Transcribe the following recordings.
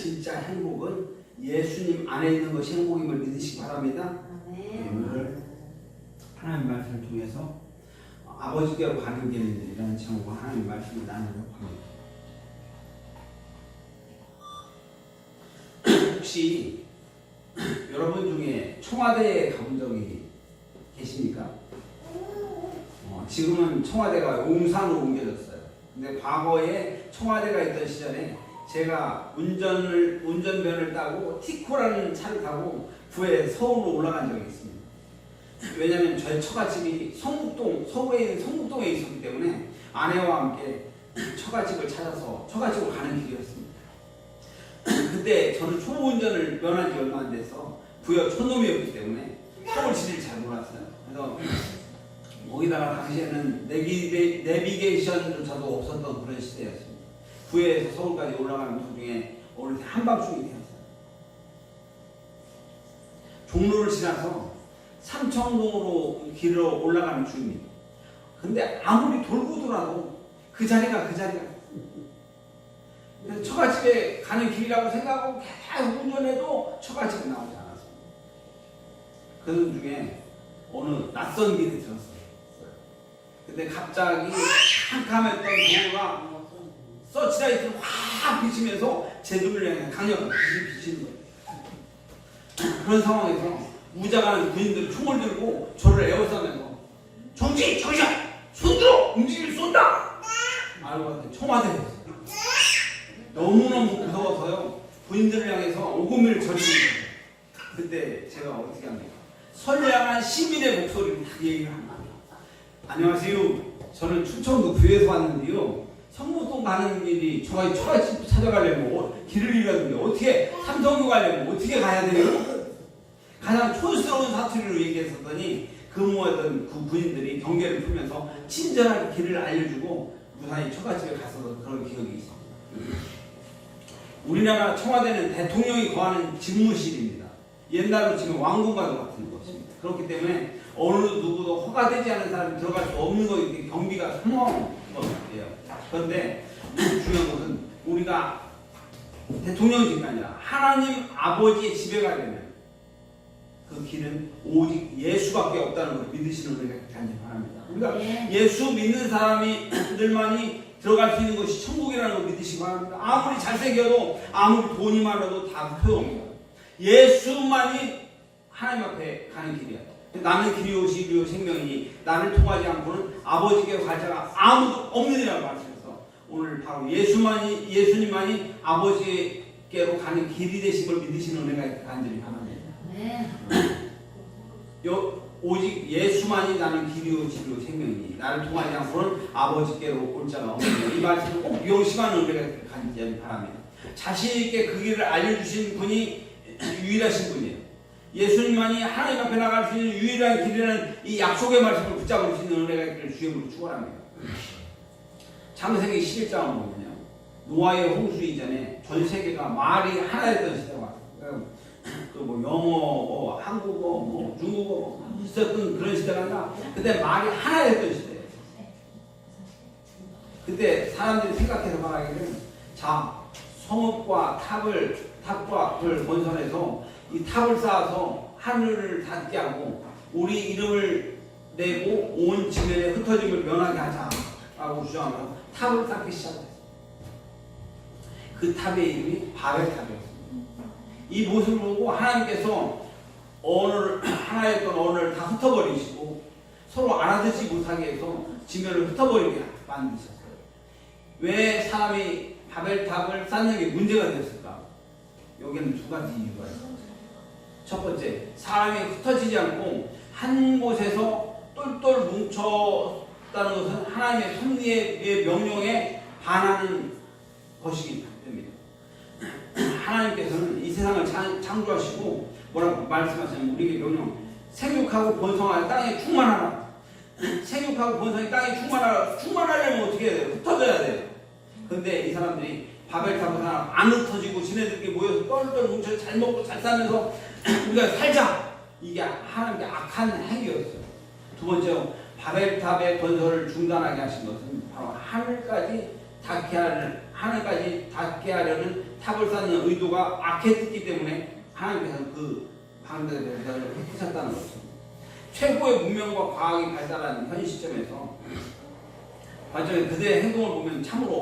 진짜 행복은 예수님 안에 있는 것이 행복임을 믿으시기 바랍니다. 오늘 하나님 말씀을 통해서 아버지께로 가는 길이라는 제목으로 하나님 말씀을 나누려고 합니다. 혹시 여러분 중에 청와대에 가본 적이 계십니까? 지금은 청와대가 용산으로 옮겨졌어요. 근데 과거에 청와대가 있던 시절에 제가 운전면을 따고 티코라는 차를 타고 부에 서울로 올라간 적이 있습니다. 왜냐하면 저희 처갓집이 서울에 있는 성북동에 있었기 때문에 아내와 함께 처갓집을 찾아서 처갓집으로 가는 길이었습니다. 그때 저는 초보 운전을 면한 지 얼마 안 돼서 부여 촌놈이었기 때문에 서울시를 잘 몰랐어요. 그래서 거기다가 당시에는 내비게이션조차도 없었던 그런 시대였습니다. 부여에서 서울까지 올라가는 도중에 어느 한밤중이 되었어요. 종로를 지나서 삼청동으로 길을 올라가는 중입니다. 근데 아무리 돌고 돌아도 그 자리가 그래서 처갓집에 가는 길이라고 생각하고 계속 운전해도 처갓집에 나오지 않았습니다. 그 중에 어느 낯선 길에 들었어요. 근데 갑자기 캄캄했던 도로가 서치라이트를 확 비치면서 제 눈을 향해 강력하게 비치는 거예요. 그런 상황에서 무장하는 군인들이 총을 들고 저를 에워싸면서 정신! 손 들어! 움직이면 쏜다! 알고 봤더니 청와대였어요. 너무너무 무서워서요. 군인들을 향해서 오금을 저리는 거예요. 그때 제가 어떻게 합니까? 선량한 시민의 목소리로 딱 얘기를 합니다. 안녕하세요. 저는 충청도 부에서 왔는데요. 성북동 가는 길이 처갓집 찾아가려면 길을 잃었는데 어떻게 삼성동 가려면 어떻게 가야 돼요? 가장 촌스러운 사투리로 얘기했었더니 근무하던 그 군인들이 경계를 풀면서 친절하게 길을 알려주고 무사히 처갓집에 갔었던 그런 기억이 있습니다. 우리나라 청와대는 대통령이 거하는 집무실입니다. 옛날로 치면 왕궁과도 같은 것입니다. 그렇기 때문에 어느 누구도 허가되지 않은 사람이 들어갈 수 없는 것이 경비가 성황한 것이에요. 그런데 중요한 것은 우리가 대통령 집이 아니라 하나님 아버지의 집에 가려면 그 길은 오직 예수밖에 없다는 걸 믿으시는 우리가 간절히 바랍니다. 우리가 예수 믿는 사람들만이 들어갈 수 있는 것이 천국이라는 걸 믿으시기 바랍니다. 아무리 잘생겨도 아무리 돈이 많아도 다 소용없습니다. 예수만이 하나님 앞에 가는 길이야. 나는 길이요 진리요 생명이니 나를 통하지 않고는 아버지께로 갈 자가 아무도 없느니라고 말씀해서 오늘 바로 예수님만이 아버지께로 가는 길이 되신 걸 믿으시는 은혜가 간절히 바랍니다. 오직 예수만이 나는 길이요 진리요 생명이니 나를 통하지 않고는 아버지께로 올 자가 없느니라. 이 말씀을 꼭 명심하는 은혜가 간절히 바랍니다. 자신 있게 그 길을 알려주신 분이 유일하신 분이에요. 예수님만이 하나님 앞에 나갈 수 있는 유일한 길이라는 이 약속의 말씀을 붙잡을 수 있는 은혜가 있기를 주님으로 축원합니다. 창세기 11장을 보면요, 노아의 홍수 이전에 전 세계가 말이 하나였던 시대가 왔어요. 영어, 한국어, 중국어 있었던 그런 시대가 아니라 그때 말이 하나였던 시대예요. 그때 사람들이 생각해서 말하기를 성읍과 탑과 그걸 건설해서 이 탑을 쌓아서 하늘을 닿게 하고 우리 이름을 내고 온 지면에 흩어짐을 면하게 하자라고 주장하면서 탑을 쌓기 시작했어요. 그 탑의 이름이 바벨탑이었습니다. 이 모습을 보고 하나님께서 하나였던 언어를 다 흩어버리시고 서로 알아듣지 못하게 해서 지면을 흩어버리게 만드셨어요. 왜 사람이 바벨탑을 쌓는 게 문제가 되었을까? 여기는 두 가지 이유가 있어요. 첫 번째, 사람이 흩어지지 않고 한 곳에서 똘똘 뭉쳤다는 것은 하나님의 섭리의 명령에 반하는 것이기 때문입니다. 하나님께서는 이 세상을 창조하시고 뭐라고 말씀하시냐면 우리에게 명령, 생육하고 번성하여 땅에 충만하라. 생육하고 번성이 땅에 충만하라. 충만하려면 어떻게 해야 돼요? 흩어져야 돼요. 근데 이 사람들이 바벨탑을 하나 안 흩어지고 지네들끼리 모여서 똘똘 뭉쳐 잘 먹고 잘 살면서 우리가 살자. 이게 하나님께 악한 행위였어요. 두 번째로 바벨탑의 건설을 중단하게 하신 것은 바로 하늘까지 닿게 하려는 탑을 쌓는 의도가 악했기 때문에 하나님께서는 그 방대를 흩으셨다는 거죠. 최고의 문명과 과학이 발달한 현 시점에서 그들의 행동을 보면 참으로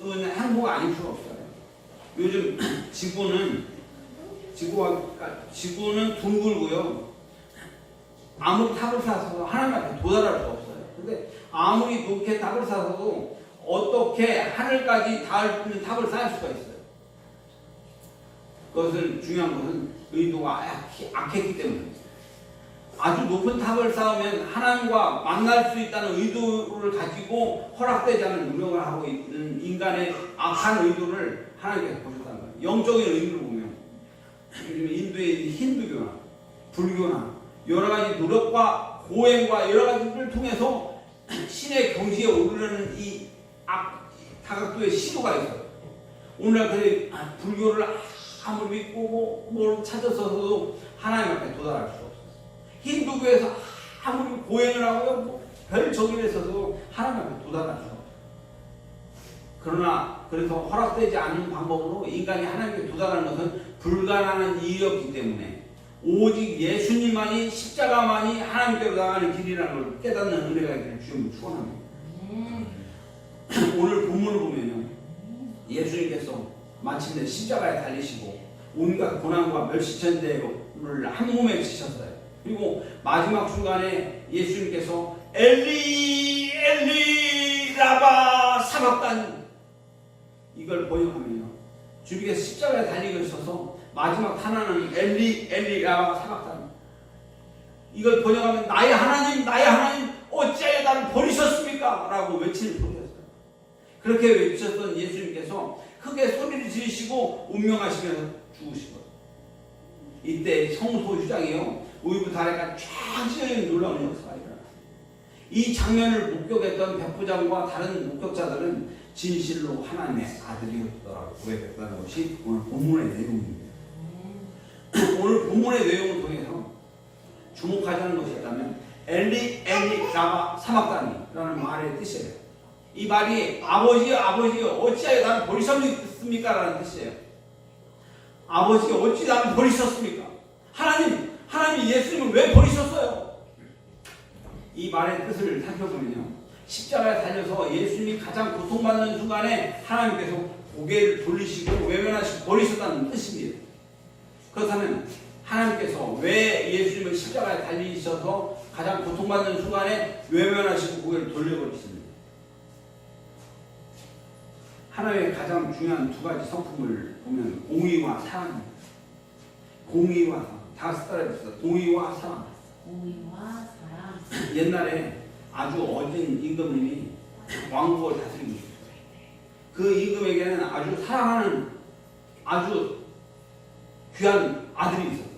어리석은 행보가 아닐 수가 없어요. 요즘 지구는 둥글고요. 아무리 탑을 쌓아서 하나님 앞에 도달할 수 없어요. 근데 아무리 높게 탑을 쌓아도 어떻게 하늘까지 닿을 수 있는 탑을 쌓을 수가 있어요. 그것은 중요한 것은 의도가 악했기 때문입니다. 아주 높은 탑을 쌓으면 하나님과 만날 수 있다는 의도를 가지고 허락되지 않은 노력을 하고 있는 인간의 악한 의도를 하나님께서 보셨다는 거예요. 영적인 의미를 보면 요즘 인도의 힌두교나 불교나 여러 가지 노력과 고행과 여러 가지를 통해서 신의 경지에 오르려는 이 다각도의 시도가 있어요. 오늘날 그 불교를 아무리 믿고 뭘 찾았어도 하나님 앞에 도달할 수 없어요. 힌두교에서 아무리 고행을 하고 별 정의를 써도 하나님 앞에 도달할 수 없어요. 그러나 그래서 허락되지 않는 방법으로 인간이 하나님께 도달하는 것은 불가능한 일이었기 때문에 오직 예수님만이 십자가만이 하나님께로 나가는 길이라는 걸 깨닫는 은혜가 있기를 주님을 축원합니다. 오늘 본문을 보면요, 예수님께서 마침내 십자가에 달리시고 온갖 고난과 멸시천대를 한 몸에 지셨어요. 그리고 마지막 순간에 예수님께서 엘리 엘리 라바 사박다니 이걸 번역하면요, 주님께서 십자가에 달리고 있어서 마지막 탄환은 엘리 엘리 라바 사박다니, 이걸 번역하면 나의 하나님 어찌하여 나를 버리셨습니까? 라고 외치는 소리였어요. 그렇게 외치셨던 예수님께서 크게 소리를 지르시고 운명하시면서 죽으신 거예요. 이때 성소 휴장이요, 의부터 아래가 쫙 찢어지는 놀라운 역사가 일어났습니다. 이 장면을 목격했던 백부장과 다른 목격자들은 진실로 하나님의 아들이었다고 고백했다는 것이 오늘 본문의 내용입니다. 오늘 본문의 내용을 통해서 주목하자는 것이 있다면 엘리 엘리 라마 사막다니라는 말의 뜻이에요. 이 말이 아버지 어찌하여 나를 버리셨습니까? 라는 뜻이에요. 아버지 어찌 나를 버리셨습니까? 하나님이 예수님을 왜 버리셨어요? 이 말의 뜻을 살펴보면요, 십자가에 달려서 예수님이 가장 고통받는 순간에 하나님께서 고개를 돌리시고 외면하시고 버리셨다는 뜻입니다. 그렇다면 하나님께서 왜 예수님을 십자가에 달리셔서 가장 고통받는 순간에 외면하시고 고개를 돌려버리십니까? 하나님의 가장 중요한 두 가지 성품을 보면 공의와 사랑입니다. 공의와 사랑. 다 따라해주세요. 공의와 사랑. 공의와 사랑. 옛날에 아주 어진 임금님이 왕국을 다스리고 있었어요. 그 임금에게는 아주 사랑하는 아주 귀한 아들이 있었어요.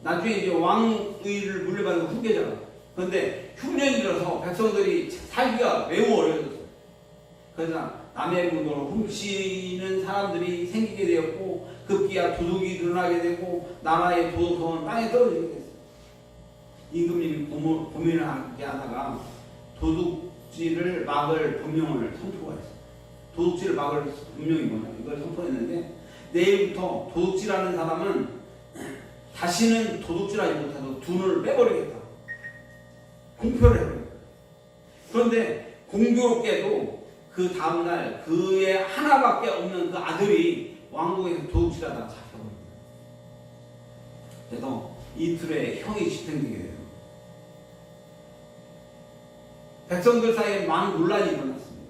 나중에 이제 왕위를 물려받은 후계자가. 그런데 흉년이 들어서 백성들이 살기가 매우 어려워졌어요. 그래서 남의 물건을 훔치는 사람들이 생기게 되었고, 급기야 도둑이 늘어나게 되고, 나라의 도덕성은 땅에 떨어지게 됐어요. 임금님이 고민을 하게 하다가 도둑질을 막을 법령을 선포했어요. 도둑질을 막을 법령이 뭐냐, 이걸 선포했는데, 내일부터 도둑질하는 사람은 다시는 도둑질하지 못해도 돈을 빼버리겠다, 공표를 해버려요. 그런데 공교롭게도 그 다음날 그의 하나밖에 없는 그 아들이 왕궁에서 도둑질하다가 잡혀버립니다. 그래서 이틀에 형이 집행되게 돼요. 백성들 사이에 많은 논란이 일어났습니다.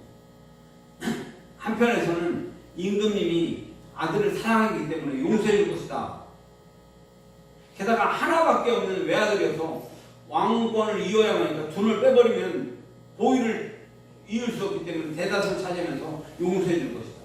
한편에서는 임금님이 아들을 사랑하기 때문에 용서해 줄 것이다. 게다가 하나밖에 없는 외아들이어서 왕권을 이어야만 하니까 돈을 빼버리면 보위를 이을 수 없기 때문에 대다수를 차지하면서 용서해 줄 것이다.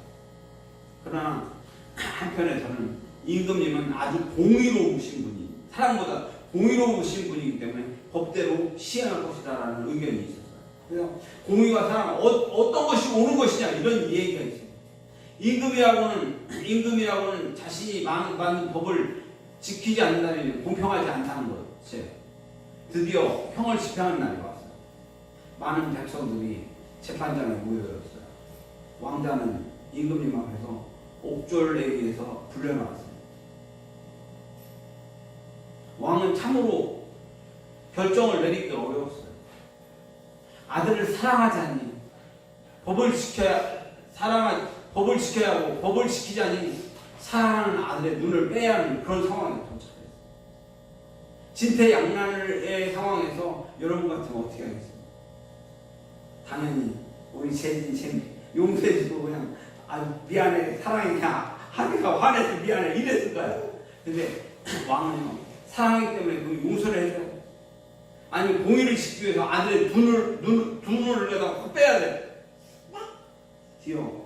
그러나 한편에서는 임금님은 아주 공의로우신 분이, 사랑보다 공의로우신 분이기 때문에 법대로 시행할 것이다라는 의견이 있었어요. 그래서 공의와 사랑, 어떤 것이 옳은 것이냐, 이런 얘기가 있습니다. 임금이라고는 자신이 만든 법을 지키지 않는다면 공평하지 않다는 것이에요. 드디어 형을 집행하는 날이 왔어요. 많은 백성들이 재판장에 모여들었어요. 왕자는 임금님 앞에서 옥졸내기 위해서 불려나왔어요. 왕은 참으로 결정을 내리기 어려웠어요. 아들을 사랑하지 않니? 법을 지켜야 하고 법을 지키지 않니? 사랑하는 아들의 눈을 빼야 하는 그런 상황에 도착했어요. 진퇴양난의 상황에서 여러분 같으면 어떻게 하겠습니까? 당연히 우리 재진 용서해주고 그냥 미안해 사랑해 그냥 하니까 화내서 미안해 이랬을 거예요. 근데 왕은 사랑하기 때문에 그 용서를 해줘야 돼. 아니 공의를 지키기 위해서 아들의 눈을 내다 빼야 돼.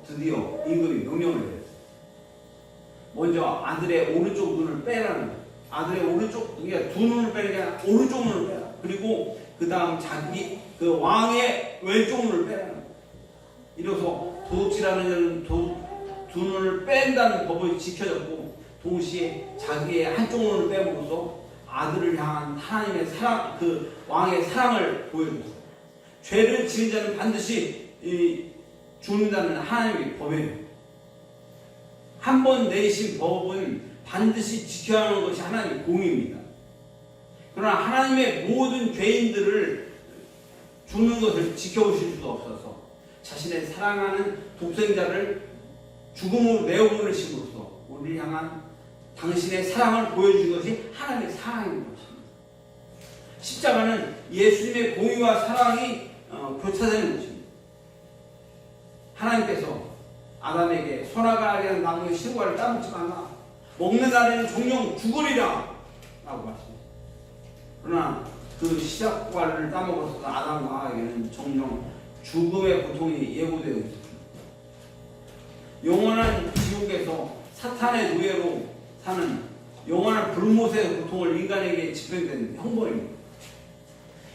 드디어 임금이 명령을 내렸어요. 먼저 아들의 오른쪽 눈을 빼라는 거예요. 아들의 오른쪽, 그러니까 두 눈을 빼는 게 아니라 오른쪽 눈을 빼라. 그리고 그 다음 자기 그 왕의 왼쪽 눈을 빼라는 거예요. 이로써 도둑질하는 자는 두 눈을 뺀다는 법을 지켜졌고, 동시에 자기의 한쪽 눈을 빼므로써 아들을 향한 하나님의 사랑, 그 왕의 사랑을 보여줬어요. 죄를 지은 자는 반드시 죽는다는 하나님의 법이에요. 한 번 내신 법은 반드시 지켜야 하는 것이 하나님의 공의입니다. 그러나 하나님의 모든 죄인들을 죽는 것을 지켜보실 수도 없어서 자신의 사랑하는 독생자를 죽음으로 내어보내심으로써 우리를 향한 당신의 사랑을 보여준 것이 하나님의 사랑인 것입니다. 십자가는 예수님의 공의와 사랑이 교차되는 것입니다. 하나님께서 아담에게 선악을 하는 나무의 실과를 따먹지 말라. 먹는 날에는 정령 죽으리라 라고 말씀했습니다. 그러나 그 시작과를 따먹어서 아담과 하와에게는 정령 죽음의 고통이 예고되어 있습니다. 영원한 지옥에서 사탄의 노예로 사는 영원한 불못의 고통을 인간에게 집행된 형벌입니다.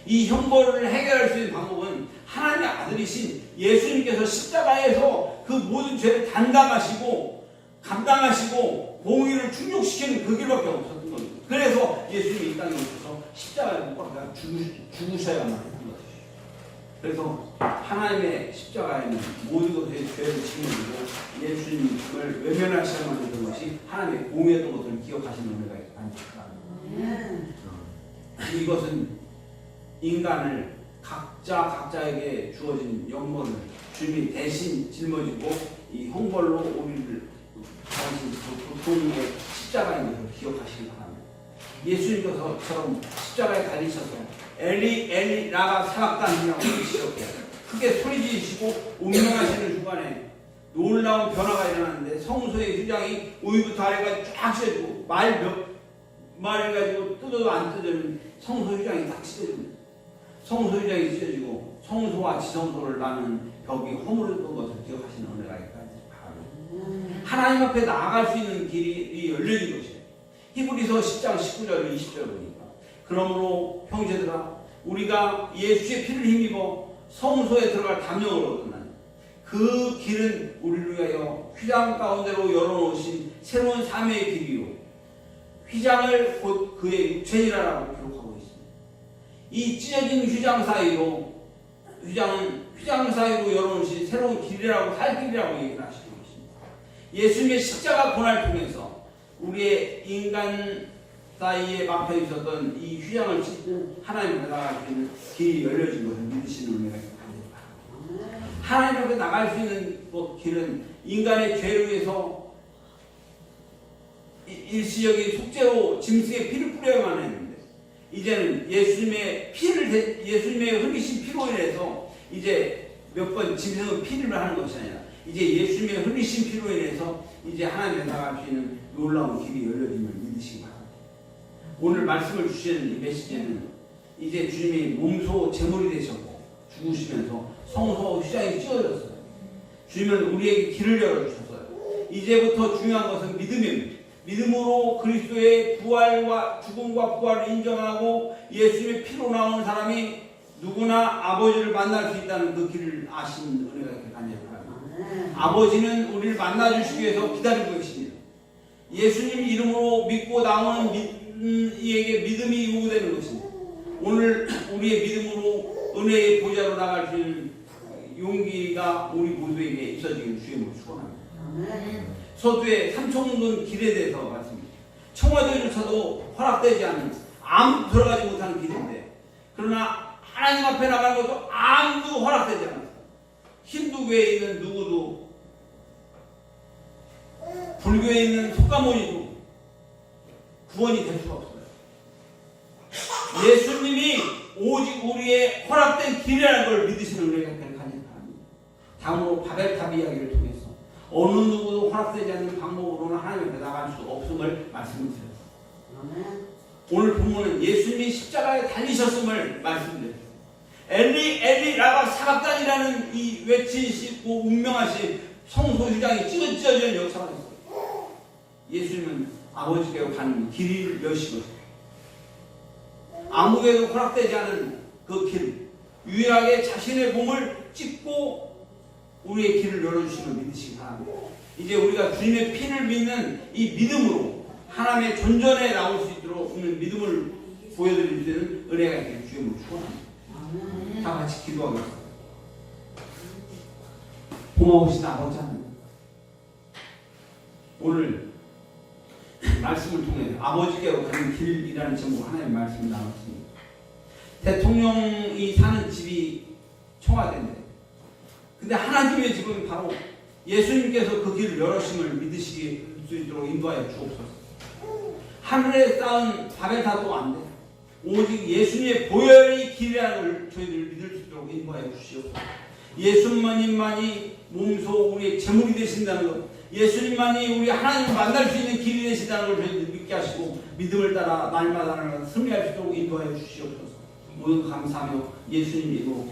이 형벌을 해결할 수 있는 방법은 하나님의 아들이신 예수님께서 십자가에서 그 모든 죄를 감당하시고 공의를 충족시키는 그 길밖에 없었던 겁니다. 그래서 예수님이 이 땅에 오셔서 십자가에 못 박혀 죽으셔야만 했던 것이죠. 그래서 하나님의 십자가에는 모든 것의 죄를 짊어지고 예수님을 외면하셔야만 했던 것이 하나님의 공의였던 것을 기억하시는 은혜가 아닙니까? 이것은 인간을 각자에게 주어진 영광을 주님이 대신 짊어지고 이 형벌로 우리를 당신 그 고통의 십자가인 것을 기억하시기 바랍니다. 예수님께서처럼 십자가에 달리셔서 엘리 라가 사박단이라고 시작해요. 크게 소리 지르시고 운명하시는 중간에 놀라운 변화가 일어나는데 성소의 휘장이 위부터 아래까지 쫙 찢어지고 말 몇 마리 가지고 뜯어도 안 뜯어지는 성소 휘장이 딱 찢어집니다. 성소 휘장이 찢어지고 성소와 지성소를 나는 벽이 허물었던 것을 기억하시는 은혜가 있까지 바랍니다. 하나님 앞에 나아갈 수 있는 길이 열려진 것이에요. 히브리서 10장 19절 20절 보니까 그러므로 형제들아 우리가 예수의 피를 힘입어 성소에 들어갈 담력을 얻었나니 그 길은 우리를 위하여 휘장 가운데로 열어놓으신 새로운 삶의 길이요 휘장을 곧 그의 육체이라고 기록하고 있습니다. 이 찢어진 휘장 사이로 열어놓으신 새로운 길이라고 살 길이라고 얘기를 하시는 것입니다. 예수님의 십자가 고난을 통해서 우리의 인간 사이에 막혀 있었던 이 휘장을 찢고 하나님 앞에 나갈 수 있는 길이 열려진 것을 믿으시는 은혜가 있습니다. 하나님 앞에 나갈 수 있는 길은 인간의 죄를 위해서 일시적인 속죄로 짐승의 피를 뿌려야만 했는데 이제는 예수님의 흘리신 피로 인해서 이제 몇 번 짐승은 피를 하는 것이 아니라 이제 예수님의 흘리신 피로 인해서 이제 하나님께 나갈 수 있는 놀라운 길이 열려짐을 믿으시기 바랍니다. 오늘 말씀을 주시는 이 메시지는 이제 주님이 몸소 제물이 되셨고 죽으시면서 성소 휘장이 찢어졌어요. 주님은 우리에게 길을 열어주셨어요. 이제부터 중요한 것은 믿음입니다. 믿음으로 그리스도의 죽음과 부활을 인정하고 예수님의 피로 나오는 사람이 누구나 아버지를 만날 수 있다는 그 길을 아시는 은혜가 있길 간절히 바랍니다. 아버지는 우리를 만나주시기 위해서 기다리고 계십니다. 예수님 이름으로 믿고 나오는 이에게 믿음이 요구되는 것입니다. 오늘 우리의 믿음으로 은혜의 보좌로 나갈 수 있는 용기가 우리 모두에게 있어지길 주님으로 축원합니다. 아멘. 서두에 삼청동 길에 대해서 말씀입니다. 청와대조차도 허락되지 않는 아무도 들어가지 못하는 길인데 그러나 하나님 앞에 나가는 것도 아무도 허락되지 않았어요. 힌두교에 있는 누구도 불교에 있는 속가모니도 구원이 될 수가 없어요. 예수님이 오직 우리의 허락된 길이라는 걸 믿으시는 우리가 가진 사람입니다. 다음으로 바벨탑 이야기를 통해서 어느 누구도 허락되지 않는 방법으로는 하나님 앞에 나갈 수 없음을 말씀드렸습니다. 아멘. 오늘 본문은 예수님이 십자가에 달리셨음을 말씀드렸습니다. 엘리 엘리 라바 사박단이라는 이 외치시고 운명하신 성소유장이 찢어지는 역사가 있어요. 예수님은 아버지께로 가는 길을 여시고 아무에도 허락되지 않은 그 길, 유일하게 자신의 몸을 찢고 우리의 길을 열어주심을 믿으시기 바랍니다. 이제 우리가 주님의 피를 믿는 이 믿음으로 하나님의 존전에 나올 수 있도록 있는 믿음을 보여드릴 수 있는 은혜가 있기를 주님으로 축원합니다. 아멘. 다 같이 기도하겠습니다. 고마우신 아버지 하나님, 오늘 말씀을 통해 아버지께로 가는 길이라는 제목으로 하나님 말씀을 나눴습니다. 대통령이 사는 집이 청와대인데 근데 하나님의 집은 바로 예수님께서 그 길을 열으심을 믿으실 수 있도록 인도하여 주옵소서. 하늘에 쌓은 바벨탑도 안 돼. 오직 예수님의 보혈의 길이라는 걸 저희들 믿을 수 있도록 인도하여 주시옵소서. 예수님만이 몸소 우리의 제목이 되신다는 것, 예수님만이 우리 하나님을 만날 수 있는 길이 되신다는 걸 저희들 믿게 하시고 믿음을 따라 날마다 승리할 수 있도록 인도하여 주시옵소서. 모든 감사하며 예수님 이름으로